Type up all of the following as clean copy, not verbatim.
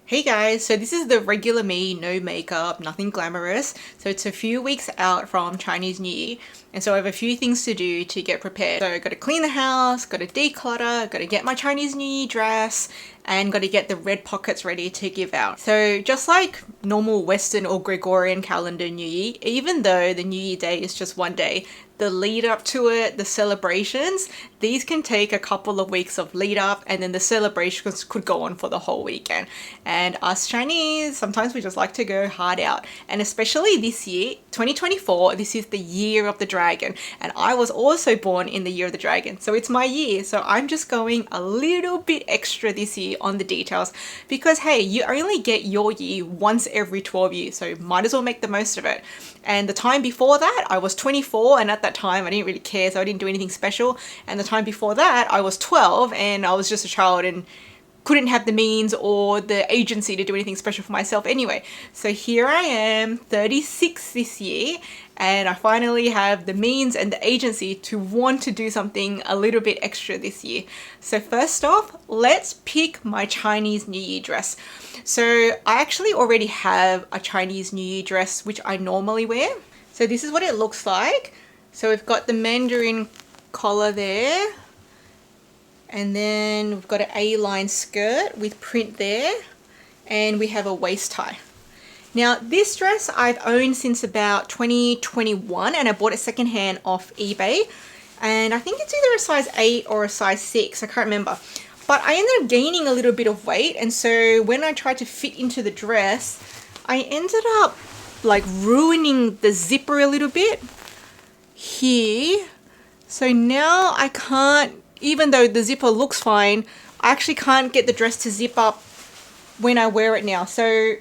Hey guys, so this is the regular me, no makeup, nothing glamorous. So it's a few weeks out from Chinese New Year, and so I have a few things to do to get prepared. So I got to clean the house, got to declutter, got to get my Chinese New Year dress, and got to get the red pockets ready to give out. So just like normal Western or Gregorian calendar New Year, even though the New Year day is just one day, the lead up to it, the celebrations, these can take a couple of weeks of lead up, and then the celebrations could go on for the whole weekend. And us Chinese, sometimes we just like to go hard out. And especially this year, 2024, this is the year of the dragon. And I was also born in the year of the dragon. So it's my year. So I'm just going a little bit extra this year on the details because, hey, you only get your year once every 12 years. So might as well make the most of it. And the time before that, I was 24, and at that time I didn't really care, so I didn't do anything special. And the time before that, I was 12, and I was just a child and couldn't have the means or the agency to do anything special for myself anyway. So here I am, 36 this year, and I finally have the means and the agency to want to do something a little bit extra this year. So first off, let's pick my Chinese New Year dress. So I actually already have a Chinese New Year dress which I normally wear. So this is what it looks like. So we've got the Mandarin collar there. And then we've got an A-line skirt with print there. And we have a waist tie. Now this dress I've owned since about 2021, and I bought it secondhand off eBay. And I think it's either a size 8 or a size 6, I can't remember. But I ended up gaining a little bit of weight, and so when I tried to fit into the dress, I ended up like ruining the zipper a little bit here. So now I can't, even though the zipper looks fine, I actually can't get the dress to zip up when I wear it now. So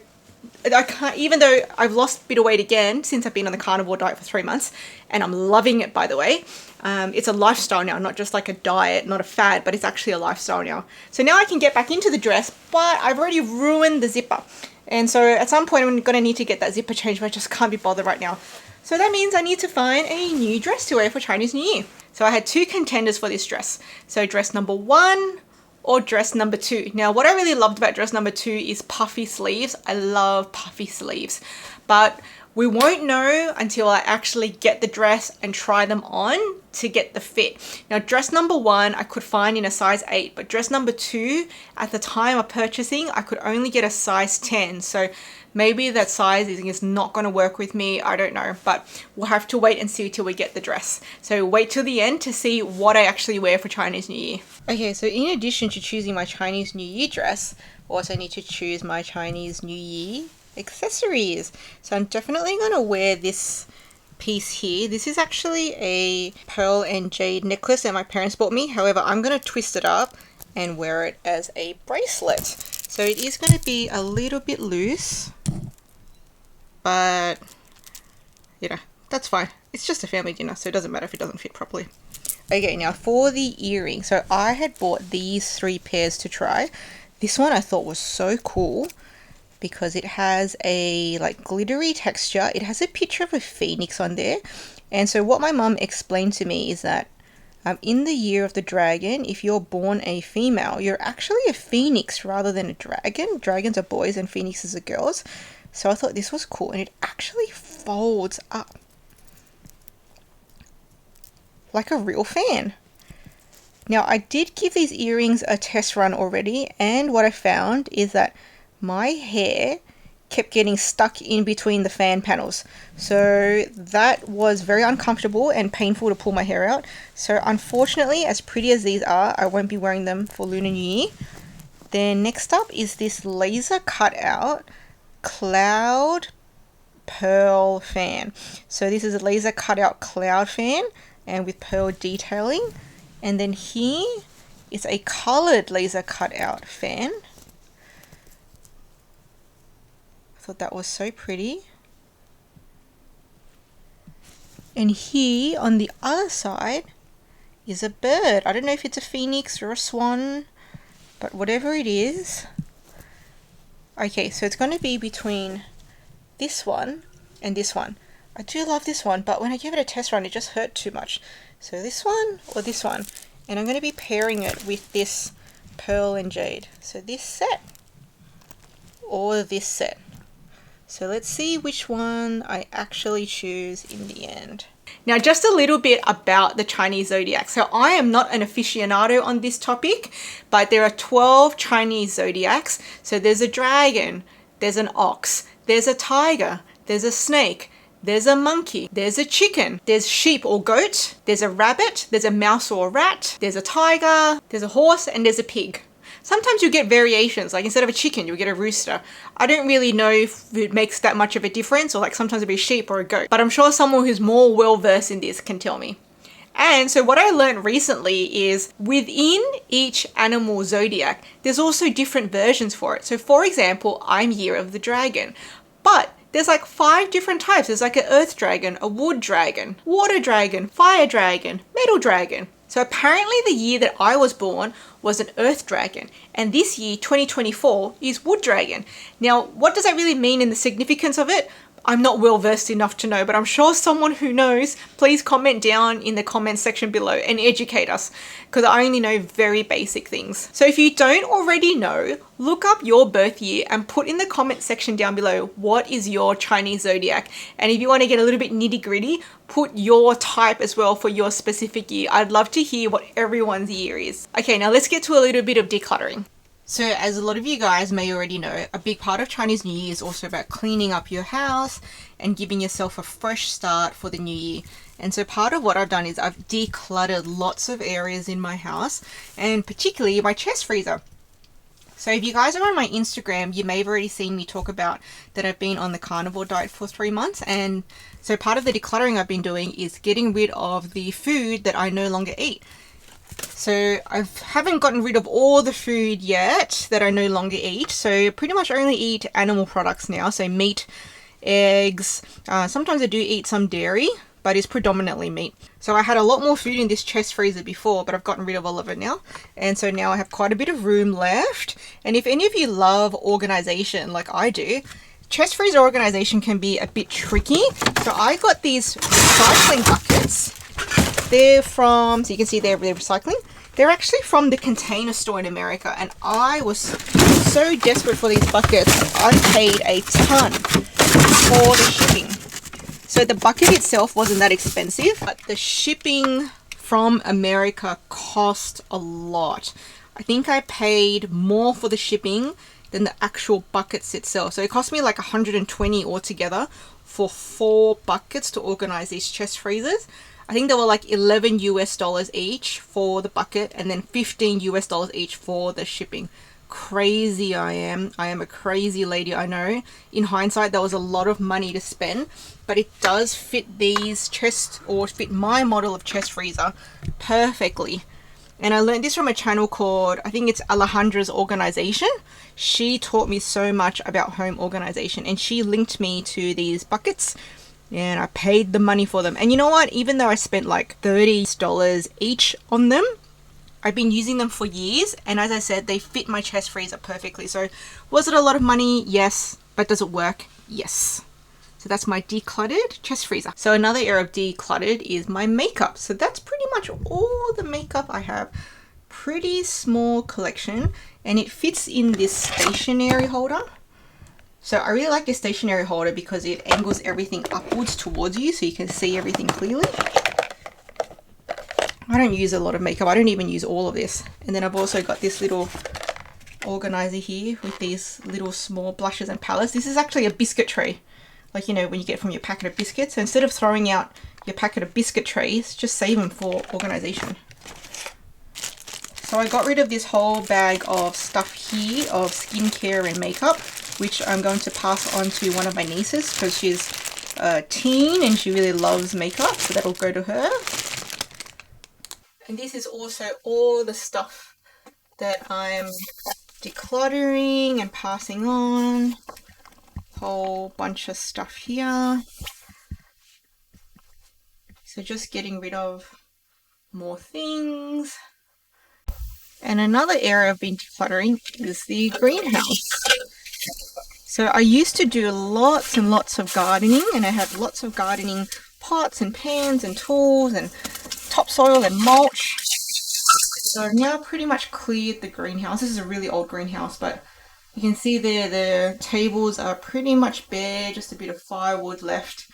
I can't, even though I've lost a bit of weight again since I've been on the carnivore diet for 3 months, and I'm loving it, by the way. It's a lifestyle now, not just like a diet, not a fad, but it's actually a lifestyle now. So now I can get back into the dress, but I've already ruined the zipper. And so at some point I'm going to need to get that zipper changed, but I just can't be bothered right now. So that means I need to find a new dress to wear for Chinese New Year. So I had 2 contenders for this dress. So dress number 1 or dress number 2. Now what I really loved about dress number 2 is puffy sleeves. I love puffy sleeves, but we won't know until I actually get the dress and try them on to get the fit. Now dress number 1 I could find in a size 8, but dress number 2 at the time of purchasing I could only get a size 10. So maybe that size is not going to work with me, I don't know, but we'll have to wait and see till we get the dress. So wait till the end to see what I actually wear for Chinese New Year. Okay, so in addition to choosing my Chinese New Year dress, I also need to choose my Chinese New Year accessories. So I'm definitely going to wear this piece here. This is actually a pearl and jade necklace that my parents bought me. However, I'm going to twist it up and wear it as a bracelet. So it is going to be a little bit loose, but you know, that's fine. It's just a family dinner, so it doesn't matter if it doesn't fit properly. Okay, now for the earrings. So I had bought these 3 pairs to try. This one I thought was so cool because it has a like glittery texture. It has a picture of a phoenix on there. And so what my mum explained to me is that in the year of the dragon, if you're born a female, you're actually a phoenix rather than a dragon. Dragons are boys and phoenixes are girls. So I thought this was cool, and it actually folds up like a real fan. Now I did give these earrings a test run already, and what I found is that my hair kept getting stuck in between the fan panels. So that was very uncomfortable and painful to pull my hair out. So unfortunately, as pretty as these are, I won't be wearing them for Lunar New Year. Then next up is this laser cut out cloud pearl fan. So this is a laser cut out cloud fan and with pearl detailing. And then here is a colored laser cut out fan. I thought that was so pretty. And here on the other side is a bird. I don't know if it's a phoenix or a swan, but whatever it is. Okay, so it's going to be between this one and this one. I do love this one, but when I gave it a test run, it just hurt too much. So this one or this one. And I'm going to be pairing it with this pearl and jade. So this set or this set. So let's see which one I actually choose in the end. Now, just a little bit about the Chinese zodiac. So I am not an aficionado on this topic, but there are 12 Chinese zodiacs. So there's a dragon, there's an ox, there's a tiger, there's a snake, there's a monkey, there's a chicken, there's sheep or goat, there's a rabbit, there's a mouse or a rat, there's a tiger, there's a horse, and there's a pig. Sometimes you get variations, like instead of a chicken, you'll get a rooster. I don't really know if it makes that much of a difference, or like sometimes it'll be a sheep or a goat, but I'm sure someone who's more well-versed in this can tell me. And so what I learned recently is within each animal zodiac, there's also different versions for it. So for example, I'm Year of the Dragon, but there's like 5 different types. There's like an earth dragon, a wood dragon, water dragon, fire dragon, metal dragon. So apparently the year that I was born was an earth dragon, and this year, 2024, is wood dragon. Now, what does that really mean in the significance of it? I'm not well versed enough to know, but I'm sure someone who knows, please comment down in the comment section below and educate us, because I only know very basic things. So if you don't already know, look up your birth year and put in the comment section down below what is your Chinese zodiac. And if you want to get a little bit nitty gritty, put your type as well for your specific year. I'd love to hear what everyone's year is. Okay, now let's get to a little bit of decluttering. So as a lot of you guys may already know, a big part of Chinese New Year is also about cleaning up your house and giving yourself a fresh start for the new year. And so part of what I've done is I've decluttered lots of areas in my house, and particularly my chest freezer. So if you guys are on my Instagram, you may have already seen me talk about that I've been on the carnivore diet for 3 months. And so part of the decluttering I've been doing is getting rid of the food that I no longer eat. So I haven't gotten rid of all the food yet that I no longer eat. So pretty much only eat animal products now. So meat, eggs, sometimes I do eat some dairy, but it's predominantly meat. So I had a lot more food in this chest freezer before, but I've gotten rid of all of it now. And so now I have quite a bit of room left. And if any of you love organization like I do, chest freezer organization can be a bit tricky. So I got these recycling buckets. They're from, so you can see they're recycling. They're actually from the Container Store in America, and I was so desperate for these buckets, I paid a ton for the shipping. So the bucket itself wasn't that expensive, but the shipping from America cost a lot. I think I paid more for the shipping than the actual buckets itself. So it cost me like 120 altogether for 4 buckets to organize these chest freezers. I think they were like $11 US each for the bucket, and then $15 US each for the shipping. Crazy I am. I am a crazy lady, I know. In hindsight, that was a lot of money to spend, but it does fit these fit my model of chest freezer perfectly. And I learned this from a channel called, I think it's Alejandra's Organization. She taught me so much about home organization, and she linked me to these buckets. And I paid the money for them. And you know what? Even though I spent like $30 each on them, I've been using them for years. And as I said, they fit my chest freezer perfectly. So was it a lot of money? Yes. But does it work? Yes. So that's my decluttered chest freezer. So another area of decluttered is my makeup. So that's pretty much all the makeup I have. Pretty small collection. And it fits in this stationery holder. So I really like this stationery holder because it angles everything upwards towards you so you can see everything clearly. I don't use a lot of makeup. I don't even use all of this. And then I've also got this little organizer here with these little small blushes and palettes. This is actually a biscuit tray, like, you know, when you get from your packet of biscuits. So instead of throwing out your packet of biscuit trays, just save them for organization. So I got rid of this whole bag of stuff here of skincare and makeup, which I'm going to pass on to one of my nieces because she's a teen and she really loves makeup, so that'll go to her. And this is also all the stuff that I'm decluttering and passing on. Whole bunch of stuff here. So just getting rid of more things. And another area I've been decluttering is the greenhouse. So I used to do lots and lots of gardening, and I had lots of gardening pots and pans and tools and topsoil and mulch. So I've now pretty much cleared the greenhouse. This is a really old greenhouse, but You can see there the tables are pretty much bare, just a bit of firewood left.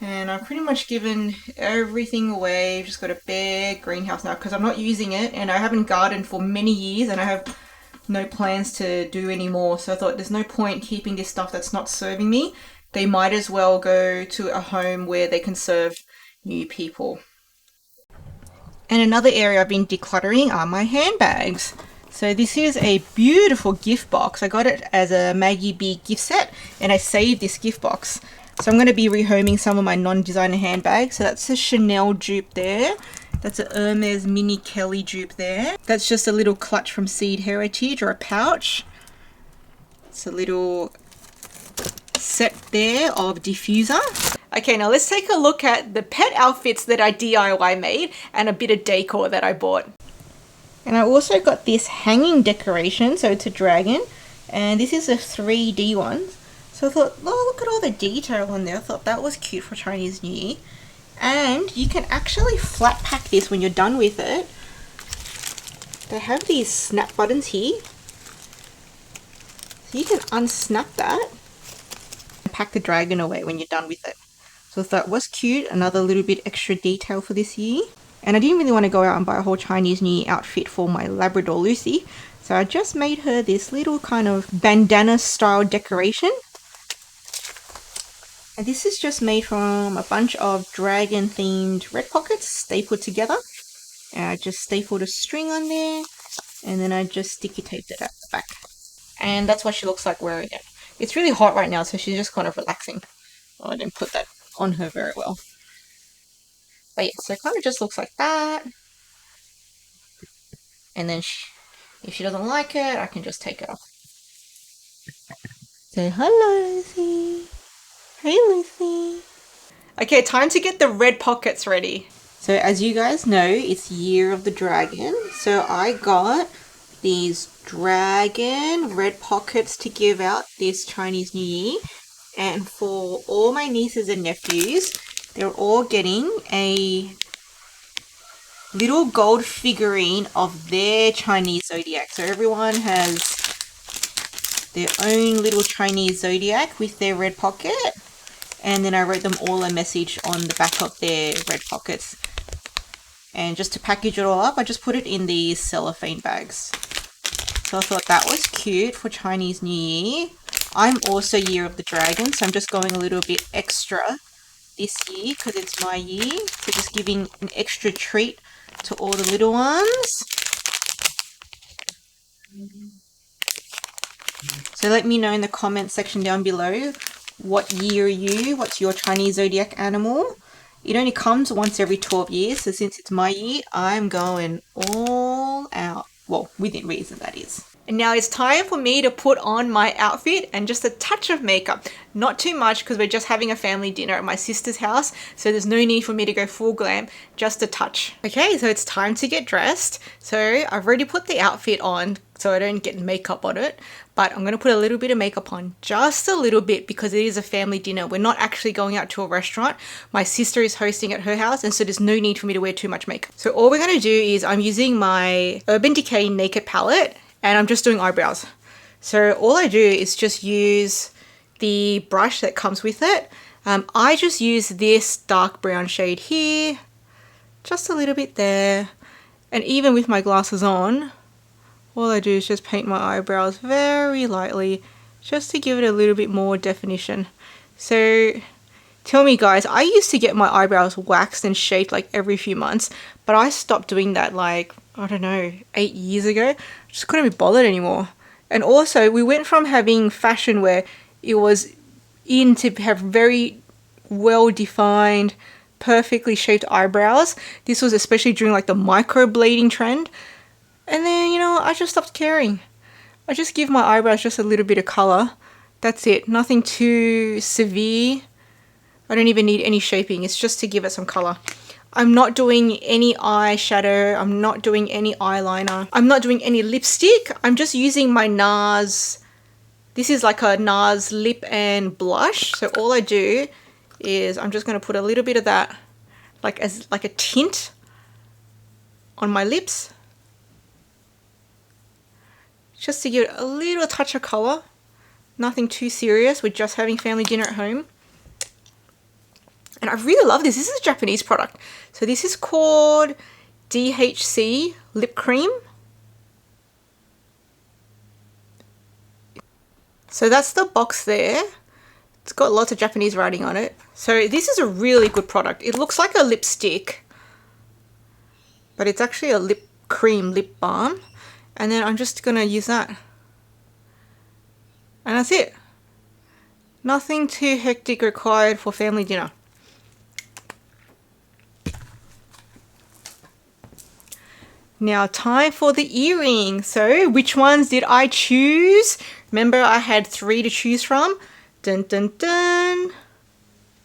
And I've pretty much given everything away. I've just got a bare greenhouse now because I'm not using it and I haven't gardened for many years and I have no plans to do any more. So I thought there's no point keeping this stuff that's not serving me. They might as well go to a home where they can serve new people. And another area I've been decluttering are my handbags. So this is a beautiful gift box. I got it as a Maggie B gift set and I saved this gift box. So I'm going to be rehoming some of my non-designer handbags. So that's a Chanel dupe there. That's a Hermes Mini Kelly dupe there. That's just a little clutch from Seed Heritage, or a pouch. It's a little set there of diffuser. Okay, now let's take a look at the pet outfits that I DIY made and a bit of decor that I bought. And I also got this hanging decoration, so it's a dragon, and this is a 3D one. So I thought, oh, look at all the detail on there. I thought that was cute for Chinese New Year. And you can actually flat pack this when you're done with it. They have these snap buttons here. So you can unsnap that and pack the dragon away when you're done with it. So I thought was cute. Another little bit extra detail for this year. And I didn't really want to go out and buy a whole Chinese New Year outfit for my Labrador Lucy. So I just made her this little kind of bandana style decoration. And this is just made from a bunch of dragon themed red pockets stapled together. And I just stapled a string on there and then I just sticky taped it at the back. And that's what she looks like wearing it. It's really hot right now, so she's just kind of relaxing. Oh, I didn't put that on her very well. But yeah, so it kind of just looks like that. And then if she doesn't like it, I can just take it off. Say hello, Lucy. Hey, Lucy. Okay, time to get the red pockets ready. So as you guys know, it's Year of the Dragon. So I got these dragon red pockets to give out this Chinese New Year. And for all my nieces and nephews, they're all getting a little gold figurine of their Chinese Zodiac. So everyone has their own little Chinese Zodiac with their red pocket. And then I wrote them all a message on the back of their red pockets. And just to package it all up, I just put it in these cellophane bags. So I thought that was cute for Chinese New Year. I'm also Year of the Dragon, so I'm just going a little bit extra this year because it's my year. So just giving an extra treat to all the little ones. So let me know in the comment section down below, what year are you? What's your Chinese Zodiac animal? It only comes once every 12 years, so since it's my year, I'm going all out. Well, within reason, that is. And now it's time for me to put on my outfit and just a touch of makeup. Not too much because we're just having a family dinner at my sister's house, so there's no need for me to go full glam, just a touch. Okay, so it's time to get dressed. So I've already put the outfit on so I don't get makeup on it, but I'm going to put a little bit of makeup on, just a little bit, because it is a family dinner. We're not actually going out to a restaurant. My sister is hosting at her house, and so there's no need for me to wear too much makeup. So all we're going to do is I'm using my Urban Decay Naked palette, and I'm just doing eyebrows. So all I do is just use the brush that comes with it. I just use this dark brown shade here, just a little bit there. And even with my glasses on, all I do is just paint my eyebrows very lightly, just to give it a little bit more definition. So tell me guys, I used to get my eyebrows waxed and shaped like every few months, but I stopped doing that like, I don't know, 8 years ago. I just couldn't be bothered anymore. And also we went from having fashion where it was in to have very well defined, perfectly shaped eyebrows. This was especially during like the microblading trend. And then, you know, I just stopped caring. I just give my eyebrows just a little bit of color. That's it. Nothing too severe. I don't even need any shaping. It's just to give it some color. I'm not doing any eyeshadow. I'm not doing any eyeliner. I'm not doing any lipstick. I'm just using my NARS. This is like a NARS lip and blush. So all I do is I'm just going to put a little bit of that like a tint on my lips. just to give it a little touch of color. Nothing too serious. We're just having family dinner at home. And I really love this. This is a Japanese product. So this is called DHC Lip Cream. So that's the box there. It's got lots of Japanese writing on it. So this is a really good product. It looks like a lipstick, but it's actually a lip cream lip balm. And then I'm just gonna use that. And that's it. Nothing too hectic required for family dinner. Now time for the earring. So which ones did I choose? Remember I had 3 to choose from. Dun dun dun.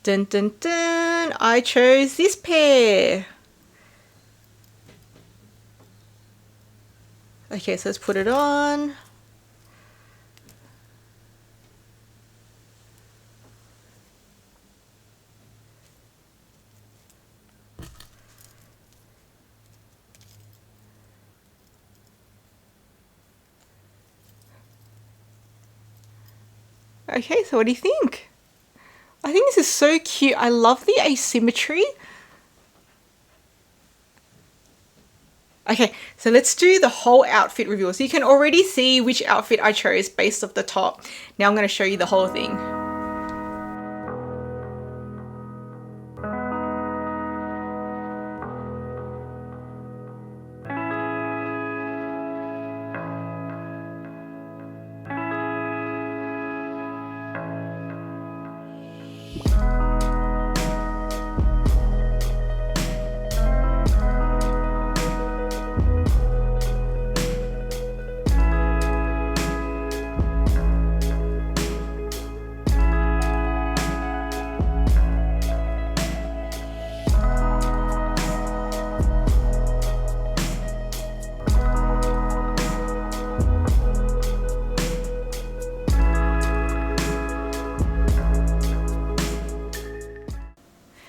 Dun dun dun. I chose this pair. Okay, so let's put it on. Okay, so what do you think? I think this is so cute. I love the asymmetry. Okay, so let's do the whole outfit reveal. So you can already see which outfit I chose based off the top. Now I'm going to show you the whole thing.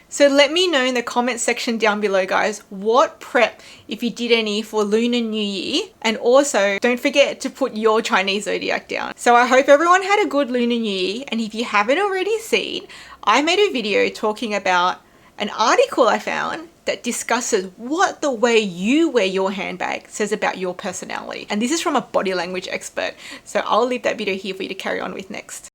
So let me know in the comment section down below, guys, what prep, if you did any, for Lunar New Year. And also don't forget to put your Chinese zodiac down. So I hope everyone had a good Lunar New Year. And if you haven't already seen, I made a video talking about an article I found that discusses what the way you wear your handbag says about your personality. And this is from a body language expert. So I'll leave that video here for you to carry on with next.